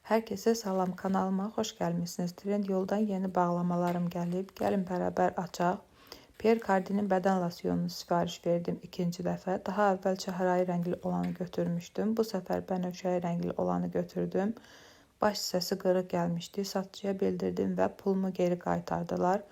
Herkese salam, kanalıma xoş gəlmisiniz. Trendyoldan yeni bağlamalarım gəlib. Gəlin bərabər açaq. Pierre Cardin'in bədən losyonunu sifariş verdim ikinci dəfə. Daha əvvəl çəhrayı rəngli olanı götürmüşdüm. Bu səfər bənövşəyi rəngli olanı götürdüm. Baş hissəsi qırıq gəlmişdi. Satıcıya bildirdim və pulumu geri qaytardılar.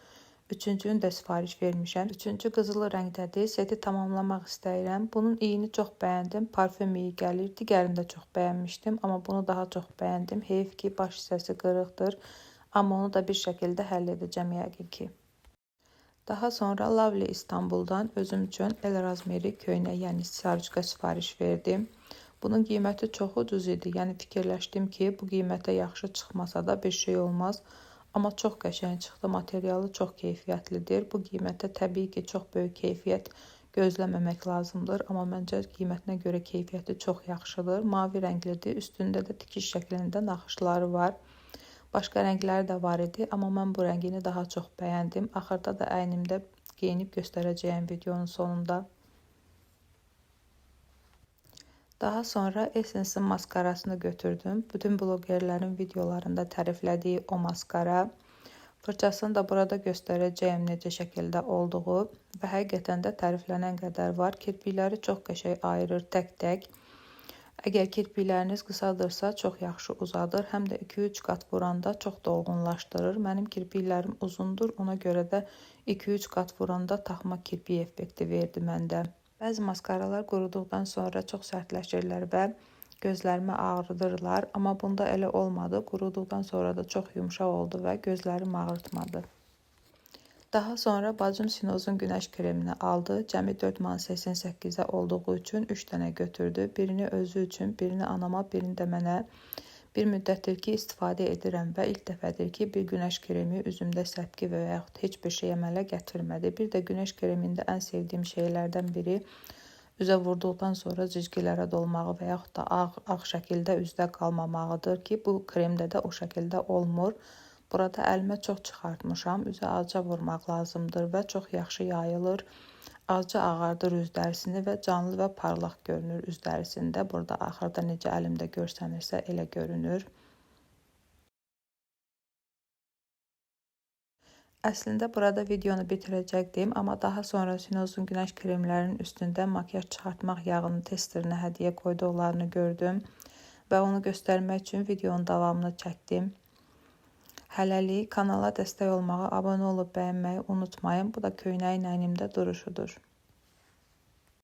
Üçüncünü də sifariş vermişəm. Üçüncü qızılı rəngdədir. Seti tamamlamaq istəyirəm. Bunun iyini çox bəyəndim. Parfüm iyi gəlir. Digərini də çox bəyənmişdim. Amma bunu daha çox bəyəndim. Heyf ki, baş hissəsi qırıqdır. Amma onu da bir şəkildə həll edəcəm yəqin ki. Daha sonra Lovely İstanbul'dan özüm üçün El Razmeri köynə, yəni sarıçka sifariş verdim. Bunun qiyməti çox ucuz idi. Yəni fikirləşdim ki, bu qiymətə yaxşı çıxmasa da bir şey olmaz. Amma çox qəşəng çıxdı, materialı çox keyfiyyətlidir. Bu qiymətə təbii ki, çox böyük keyfiyyət gözləməmək lazımdır. Amma məncə qiymətinə görə keyfiyyəti çox yaxşıdır. Mavi rənglidir, üstündə də tikiş şəklində naxışları var. Başqa rəngləri də var idi, amma mən bu rəngini daha çox bəyəndim. Axırda da əynimdə geyinib göstərəcəyim videonun sonunda. Daha sonra Essence'in maskarasını götürdüm. Bütün blogerlərin videolarında təriflədiyi o maskara. Fırçasını da burada göstərəcəyim necə şəkildə olduğu və həqiqətən də təriflənən qədər var. Kirpikləri çox qəşəng ayırır tək-tək. Əgər kirpikləriniz qısadırsa çox yaxşı uzadır. Həm də 2-3 qat vuranda çox dolğunlaşdırır. Mənim kirpiklərim uzundur. Ona görə də 2-3 qat vuranda taxma kirpik effekti verdi məndə. Bəzi maskaralar quruduqdan sonra çox sərtləşirlər və gözlərimi ağrıdırlar. Amma bunda elə olmadı. Quruduqdan sonra da çox yumşaq oldu və gözlərim ağrıtmadı. Daha sonra bacım Sinozun günəş kremini aldı. Cəmi 4,88 olduğu üçün 3 dənə götürdü. Birini özü üçün, birini anama, birini də mənə. Bir müddətdir ki, istifadə edirəm və ilk dəfədir ki, bir günəş kremi üzümdə səpki və yaxud heç bir şey əmələ gətirmədi. Bir də günəş kremində ən sevdiyim şeylərdən biri üzə vurduqdan sonra cizgilərə dolmağı və yaxud da ağ şəkildə üzdə qalmamağıdır ki, bu kremdə də o şəkildə olmur. Burada əlimə çox çıxartmışam. Üzə azca vurmaq lazımdır və çox yaxşı yayılır. Azca ağardır üz dərisini və canlı və parlaq görünür üz dərisində. Burada axırda necə əlimdə görsənirsə elə görünür. Əslində burada videonu bitirəcəkdim, amma daha sonra Sinozun günəş kremlərinin üstündə makyaj çıxartmaq yağını testerinə hədiyyə qoyduqlarını gördüm və onu göstərmək üçün videonun davamını çəkdim. Hələlik kanala dəstək olmağı, abunə olub bəyənməyi unutmayın. Bu da köynəyin əynimdə duruşudur.